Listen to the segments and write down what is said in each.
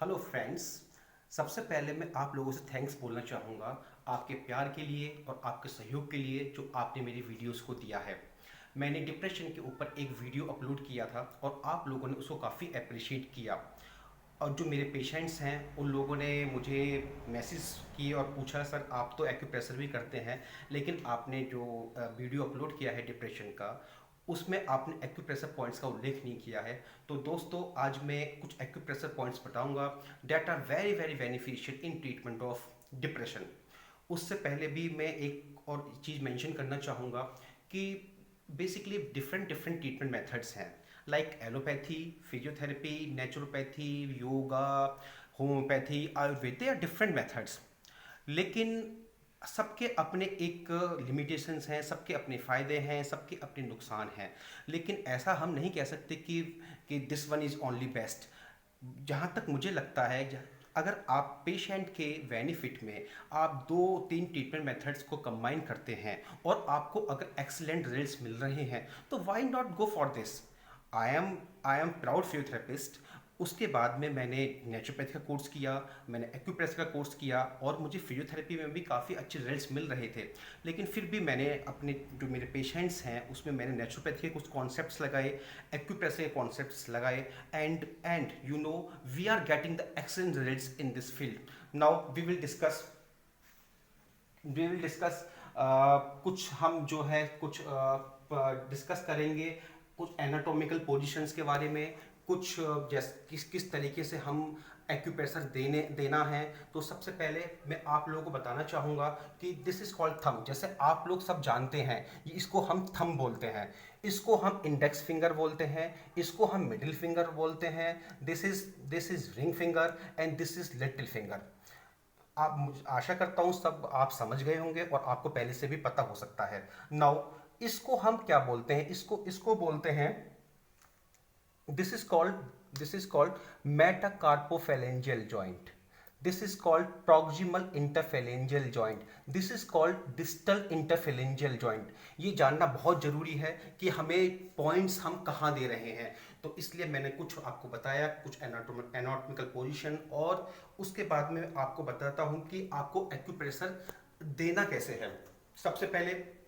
Hello friends. सबसे पहले मैं आप लोगों से थैंक्स बोलना चाहूँगा आपके प्यार के लिए और आपके सहयोग के लिए जो आपने मेरी वीडियोस को दिया है। मैंने डिप्रेशन के ऊपर एक वीडियो अपलोड किया था और आप लोगों ने उसको काफ़ी अप्रिशिएट किया। और जो मेरे पेशेंट्स हैं उन लोगों ने मुझे मैसेज किए और पूछा, सर आप तो एक्यूप्रेशर भी करते हैं लेकिन आपने जो वीडियो अपलोड किया है डिप्रेशन का, उसमें आपने एक्यूप्रेशर पॉइंट्स का उल्लेख नहीं किया है। तो दोस्तों आज मैं कुछ एक्यूप्रेशर पॉइंट्स बताऊंगा that are very very beneficial in treatment of depression. उससे पहले भी मैं एक और चीज़ मेंशन करना चाहूँगा कि basically different different treatment methods हैं, like allopathy, physiotherapy, naturopathy, yoga, homeopathy, Ayurveda, they are different methods. लेकिन सबके अपने एक लिमिटेशंस हैं, सबके अपने फ़ायदे हैं, सबके अपने नुकसान हैं। लेकिन ऐसा हम नहीं कह सकते कि this one is only best. जहाँ तक मुझे लगता है, अगर आप पेशेंट के बेनिफिट में आप दो तीन ट्रीटमेंट मेथड्स को कंबाइन करते हैं और आपको अगर एक्सीलेंट रिजल्ट्स मिल रहे हैं तो why not go for this. I am proud physiotherapist. उसके बाद में मैंने नेचुरोपैथी का कोर्स किया, मैंने एक्यूप्रेशर का कोर्स किया और मुझे फिजियोथेरेपी में भी काफ़ी अच्छे रिजल्ट्स मिल रहे थे। लेकिन फिर भी मैंने अपने जो मेरे पेशेंट्स हैं उसमें मैंने नेचुरोपैथी के कुछ कॉन्सेप्ट्स लगाए, एक्यूप्रेशर के कॉन्सेप्ट्स लगाए, and you know we are getting the excellent results in this field. Now we will discuss कुछ हम जो है कुछ डिस्कस करेंगे कुछ एनाटॉमिकल पोजीशंस के बारे में, कुछ जैसे किस किस तरीके से हम एक्यूप्रेशर देना है। तो सबसे पहले मैं आप लोगों को बताना चाहूँगा कि दिस इज़ कॉल्ड थंब। जैसे आप लोग सब जानते हैं, ये इसको हम थंब बोलते हैं, इसको हम इंडेक्स फिंगर बोलते हैं, इसको हम मिडिल फिंगर बोलते हैं, this is ring finger and this is little finger. आशा करता हूँ सब आप समझ गए होंगे और आपको पहले से भी पता हो सकता है। नाउ इसको हम क्या बोलते हैं, इसको इसको बोलते हैं, this is called this is called metacarpophalangeal joint. This is called proximal interphalangeal joint. This is called distal interphalangeal joint. ये जानना बहुत ज़रूरी है कि हमें पॉइंट्स हम कहाँ दे रहे हैं। तो इसलिए मैंने कुछ आपको बताया, कुछ एनाटॉमिकल पोजीशन, और उसके बाद में आपको बताता हूँ कि आपको एक्यूप्रेशर देना कैसे है। सबसे पहले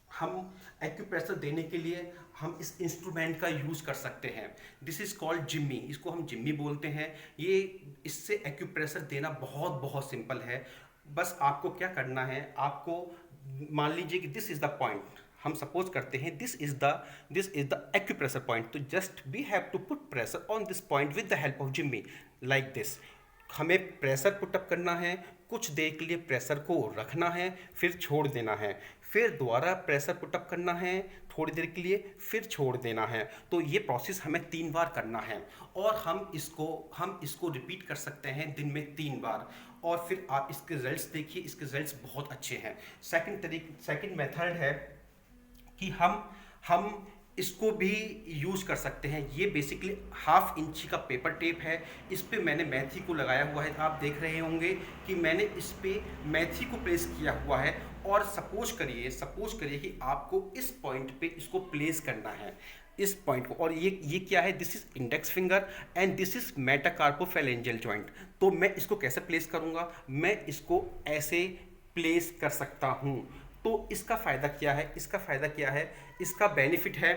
हम एक्यूप्रेशर देने के लिए हम इस इंस्ट्रूमेंट का यूज़ कर सकते हैं। दिस इज़ कॉल्ड जिम्मी, इसको हम जिम्मी बोलते हैं। ये इससे एक्यूप्रेशर देना बहुत बहुत सिंपल है। बस आपको क्या करना है, आपको मान लीजिए कि दिस इज़ द पॉइंट, हम सपोज करते हैं this is the acupressure point, तो just we have to put pressure on this point with the help of जिम्मी लाइक दिस। हमें प्रेशर पुटअप करना है, कुछ देर के लिए प्रेशर को रखना है, फिर छोड़ देना है, फिर दोबारा प्रेशर पुटअप करना है थोड़ी देर के लिए, फिर छोड़ देना है। तो ये प्रोसेस हमें 3 बार करना है और हम इसको रिपीट कर सकते हैं दिन में 3 बार। और फिर आप इसके रिजल्ट्स देखिए, इसके रिजल्ट्स बहुत अच्छे हैं। सेकंड मेथड है कि हम इसको भी यूज़ कर सकते हैं। ये बेसिकली 1/2 इंची का पेपर टेप है, इस पे मैंने मेथी को लगाया हुआ है। आप देख रहे होंगे कि मैंने इस पे मेथी को प्लेस किया हुआ है। और सपोज करिए कि आपको इस पॉइंट पे इसको प्लेस करना है, इस पॉइंट को। और ये क्या है, this is index finger and this is metacarpophalangeal joint. तो मैं इसको कैसे प्लेस करूँगा, मैं इसको ऐसे प्लेस कर सकता हूँ। तो इसका फ़ायदा क्या है, इसका बेनिफिट है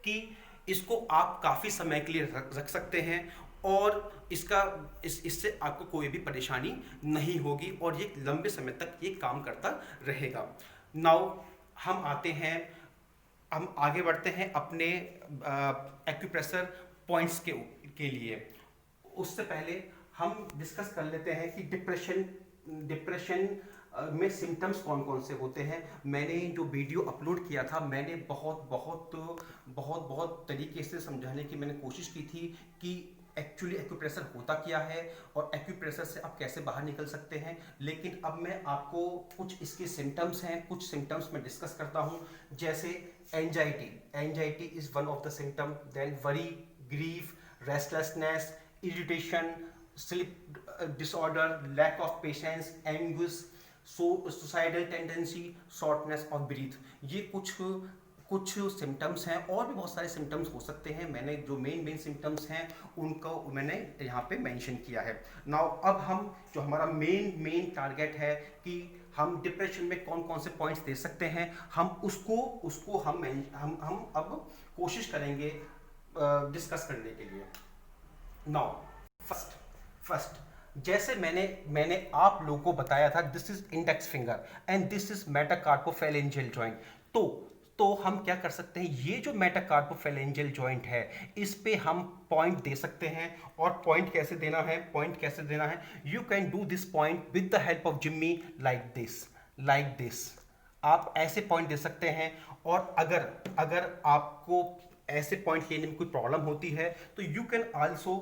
कि इसको आप काफ़ी समय के लिए रख सकते हैं और इससे आपको कोई भी परेशानी नहीं होगी और ये लंबे समय तक ये काम करता रहेगा। नाउ हम आगे बढ़ते हैं अपने एक्यूप्रेशर पॉइंट्स के लिए। उससे पहले हम डिस्कस कर लेते हैं कि डिप्रेशन में सिम्टम्स कौन कौन से होते हैं। मैंने जो वीडियो अपलोड किया था, मैंने बहुत बहुत बहुत बहुत तरीके से समझाने की मैंने कोशिश की थी कि एक्चुअली एक्यूप्रेशर होता क्या है और एक्यूप्रेशर से आप कैसे बाहर निकल सकते हैं। लेकिन अब मैं आपको कुछ इसके सिम्टम्स हैं, कुछ सिम्टम्स मैं डिस्कस करता हूँ। जैसे anxiety is one of the symptom, then worry, grief, restlessness, irritation, sleep disorder, lack of patience, anguish, suicidal tendency, shortness of breath. ये कुछ कुछ सिम्टम्स हैं, और भी बहुत सारे सिम्टम्स हो सकते हैं। मैंने जो मेन सिम्टम्स हैं उनको मैंने यहाँ पे मेंशन किया है। नाउ अब हम जो हमारा मेन टारगेट है कि हम डिप्रेशन में कौन कौन से पॉइंट्स दे सकते हैं, हम उसको उसको हम अब कोशिश करेंगे डिस्कस करने के लिए। नाउ फर्स्ट जैसे मैंने आप लोगों को बताया था, this is index finger and this is metacarpophalangeal joint. तो हम क्या कर सकते हैं, ये जो मेटाकार्पोफेरेंजियल जॉइंट है इस पे हम पॉइंट दे सकते हैं। और पॉइंट कैसे देना है, you can do this point with the help of जिम्मी लाइक दिस। आप ऐसे पॉइंट दे सकते हैं। और अगर आपको ऐसे पॉइंट लेने में कोई प्रॉब्लम होती है तो you can also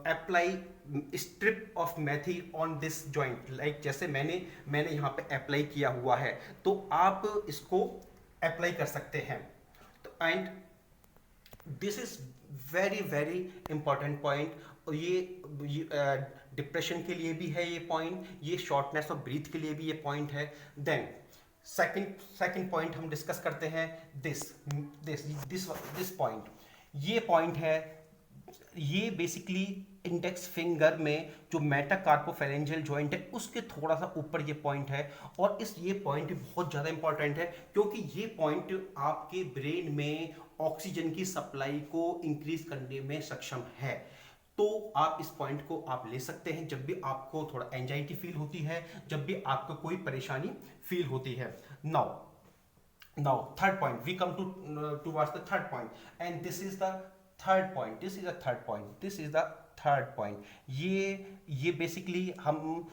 apply strip of methi on this joint, like जैसे मैंने यहाँ पे अप्लाई किया हुआ है, तो आप इसको अप्लाई कर सकते हैं। तो and this is very important point. ये डिप्रेशन के लिए भी है ये पॉइंट, ये शॉर्टनेस ऑफ ब्रीथ के लिए भी ये पॉइंट है। देन सेकंड पॉइंट हम डिस्कस करते हैं, दिस पॉइंट। ये पॉइंट है, ये बेसिकली इंडेक्स फिंगर में जो मेटाकार्पोफेरेंजियल जॉइंट है उसके थोड़ा सा ऊपर ये पॉइंट है। और ये पॉइंट बहुत ज़्यादा इंपॉर्टेंट है क्योंकि ये पॉइंट आपके ब्रेन में ऑक्सीजन की सप्लाई को इंक्रीज करने में सक्षम है। तो आप इस पॉइंट को आप ले सकते हैं जब भी आपको थोड़ा एंजाइटी फील होती है, जब भी आपको कोई परेशानी फील होती है। Now third point, we come towards the third point and this is the third point. ये बेसिकली हम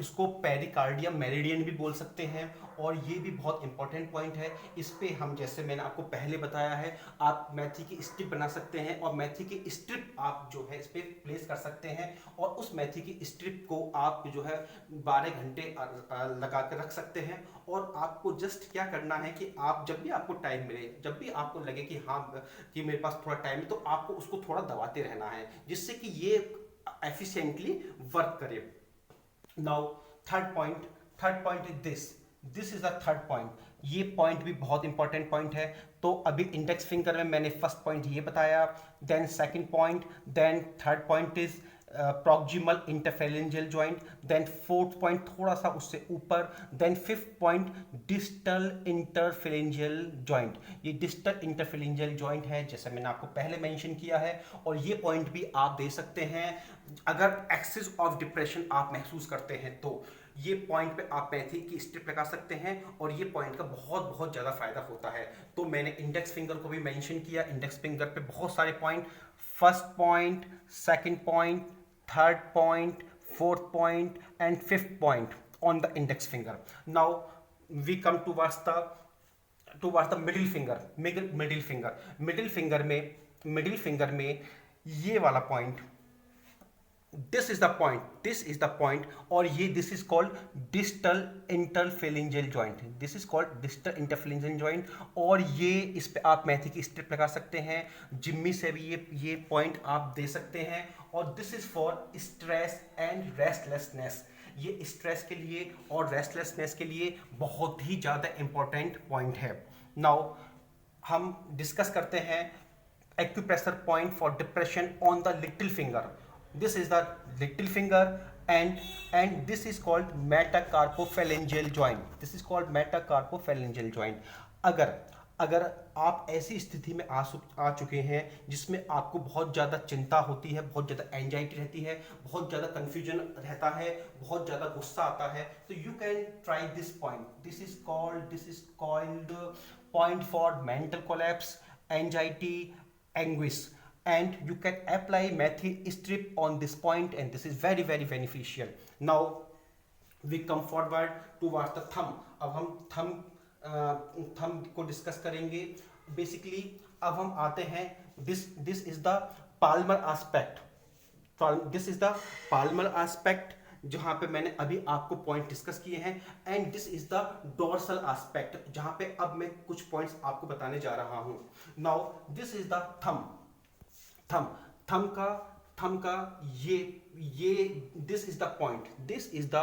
इसको पेरिकार्डियम मेरिडियन भी बोल सकते हैं। और ये भी बहुत इंपॉर्टेंट पॉइंट है। इस पे हम, जैसे मैंने आपको पहले बताया है, आप मेथी की स्ट्रिप बना सकते हैं और मेथी की स्ट्रिप आप जो है इस पे प्लेस कर सकते हैं। और उस मेथी की स्ट्रिप को आप जो है 12 घंटे लगा कर रख सकते हैं। और आपको जस्ट क्या करना है कि आप जब भी आपको टाइम मिले, जब भी आपको लगे कि हाँ कि मेरे पास थोड़ा टाइम है, तो आपको उसको थोड़ा दबाते रहना है जिससे कि ये एफिशिएंटली वर्क करे। Now third point is this is the third point. ये पॉइंट भी बहुत इंपॉर्टेंट पॉइंट है। तो अभी इंडेक्स फिंगर में मैंने फर्स्ट पॉइंट ये बताया, then second point, then third point is proximal interphalangeal joint, then fourth point थोड़ा सा उससे ऊपर, then fifth point distal interphalangeal joint. ये डिस्टल इंटरफेरेंजियल जॉइंट है जैसे मैंने आपको पहले मेंशन किया है। और ये पॉइंट भी आप दे सकते हैं अगर एक्सेस ऑफ डिप्रेशन आप महसूस करते हैं। तो ये पॉइंट पे आप मेथी की स्ट्रिप लगा सकते हैं और ये पॉइंट का बहुत ज़्यादा फायदा होता है। तो मैंने इंडेक्स फिंगर को भी मेंशन किया। इंडेक्स फिंगर पे बहुत सारे point, first point, second point, third point, fourth point and fifth point on the index finger. Now we come towards the middle finger में ये वाला point, this is the point. और ये this is called distal interphalangeal joint. और ये इस पे आप मेथी की स्ट्रिप लगा सकते हैं, जिम्मी से भी ये पॉइंट आप दे सकते हैं। और this is for stress and restlessness. ये स्ट्रेस के लिए और रेस्टलेसनेस के लिए बहुत ही ज़्यादा इंपॉर्टेंट पॉइंट है। नाउ हम डिस्कस करते हैं acupressure point for depression on the little finger. This is the little finger and this is called metacarpophalangeal joint. अगर आप ऐसी स्थिति में आ चुके हैं जिसमें आपको बहुत ज़्यादा चिंता होती है, बहुत ज़्यादा एंजाइटी रहती है, बहुत ज़्यादा कंफ्यूजन रहता है, बहुत ज़्यादा गुस्सा आता है, तो you can try this point. This is called point for mental collapse, anxiety, anguish, and you can apply methi strip on this point and this is very beneficial. Now we come forward towards the thumb. अब हम thumb को discuss करेंगे। Basically अब हम आते हैं, this is the palmar aspect, जहां पे मैंने अभी आपको पॉइंट डिस्कस किए हैं। And this is the dorsal aspect, जहां पे अब मैं कुछ पॉइंट्स आपको बताने जा रहा हूं। Now this is the thumb का ये this is the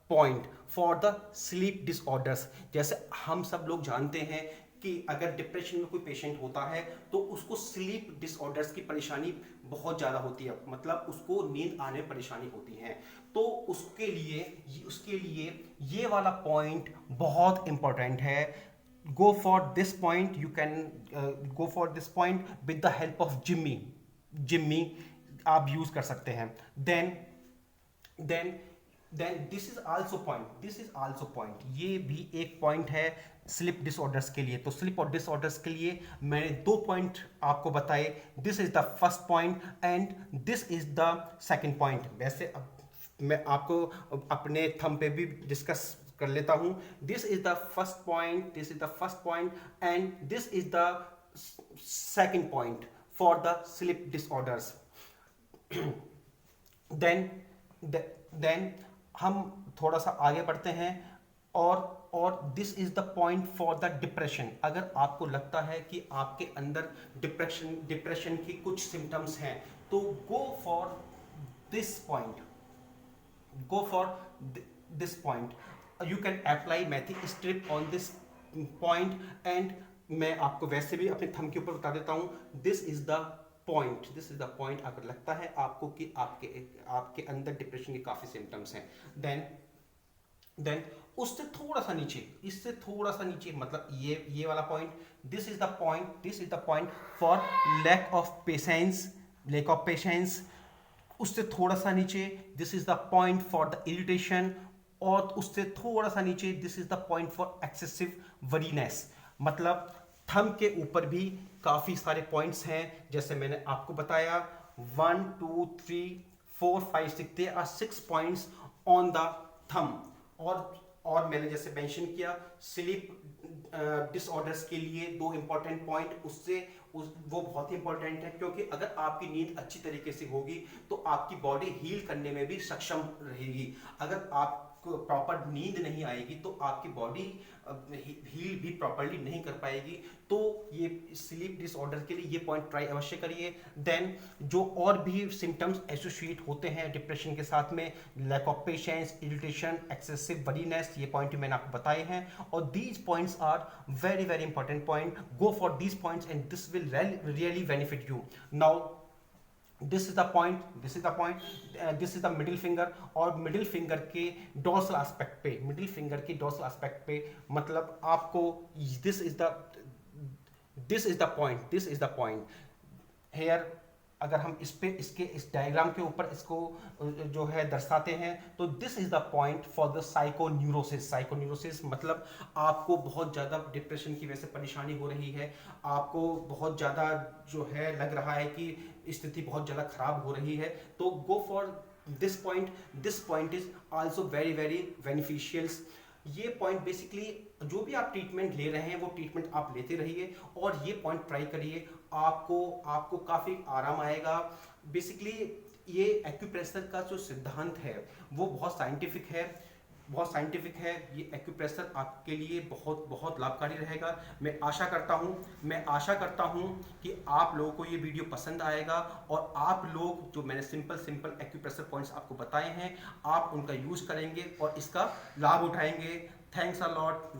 point for the sleep disorders. जैसे हम सब लोग जानते हैं कि अगर डिप्रेशन में कोई पेशेंट होता है तो उसको स्लीप डिसऑर्डर्स की परेशानी बहुत ज़्यादा होती है, मतलब उसको नींद आने में परेशानी होती है। तो उसके लिए ये वाला पॉइंट बहुत इंपॉर्टेंट है। go for this point, you can go for this point with the help of Jimmy आप यूज कर सकते हैं। Then this is also point, ये भी एक पॉइंट है स्लिप डिसऑर्डर्स के लिए। तो स्लिप और डिसऑर्डर्स के लिए मैंने 2 पॉइंट आपको बताए। This is the first point and this is the second point. वैसे अब मैं आपको अपने थंब पे भी डिस्कस कर लेता हूं। This is the first point, this is the first point and this is the second point for the sleep disorders. Then हम थोड़ा सा आगे बढ़ते हैं और this is the point for the depression. अगर आपको लगता है कि आपके अंदर डिप्रेशन की कुछ सिम्टम्स हैं तो go for this point, you can apply mythic strip on this point and मैं आपको वैसे भी अपने थंब के ऊपर बता देता हूं। दिस इज द पॉइंट अगर लगता है आपको कि आपके अंदर डिप्रेशन के काफी सिम्टम्स हैं। देन उससे थोड़ा सा नीचे, इससे थोड़ा सा नीचे, मतलब ये वाला point, this is the point for lack of patience. उससे थोड़ा सा नीचे this is the point for the irritation, और उससे थोड़ा सा नीचे this is the point for excessive worriness. मतलब थंब के ऊपर भी काफी सारे पॉइंट्स हैं, जैसे मैंने आपको बताया 1 2 3 4 5 6, there are 6 points on the thumb। और मैंने जैसे मेंशन किया स्लीप डिसऑर्डर्स के लिए 2 इंपॉर्टेंट पॉइंट, वो बहुत ही इंपॉर्टेंट है, क्योंकि अगर आपकी नींद अच्छी तरीके से होगी तो आपकी बॉडी हील करने में भी सक्षम रहेगी। अगर आपको प्रॉपर नींद नहीं आएगी तो आपकी बॉडी हील भी प्रॉपरली नहीं कर पाएगी। तो ये स्लीप डिसऑर्डर के लिए ये पॉइंट ट्राई अवश्य करिए। देन जो और भी सिम्टम्स एसोसिएट होते हैं डिप्रेशन के साथ में, lack of patience, irritation, excessive worriness, ये पॉइंट मैंने आपको बताए हैं। और these points are very very important point. Go for these points and this will really benefit you. Now this is the point, this is the middle finger. और middle finger के dorsal aspect पे, मतलब आपको this is the point here. अगर हम इस diagram के ऊपर इसको जो है दर्शाते हैं तो this is the point for the psychoneurosis. मतलब आपको बहुत ज़्यादा डिप्रेशन की वजह से परेशानी हो रही है, आपको बहुत ज़्यादा जो है लग रहा है कि स्थिति बहुत ज़्यादा खराब हो रही है, तो go for this point is also very very beneficial. ये पॉइंट बेसिकली जो भी आप ट्रीटमेंट ले रहे हैं वो ट्रीटमेंट आप लेते रहिए और ये पॉइंट ट्राई करिए, आपको काफ़ी आराम आएगा। बेसिकली ये एक्यूप्रेशर का जो सिद्धांत है वो बहुत साइंटिफिक है। ये एक्यूप्रेशर आपके लिए बहुत बहुत लाभकारी रहेगा। मैं आशा करता हूँ कि आप लोगों को ये वीडियो पसंद आएगा और आप लोग जो मैंने सिंपल एक्यूप्रेशर पॉइंट्स आपको बताए हैं आप उनका यूज करेंगे और इसका लाभ उठाएंगे। Thanks a lot.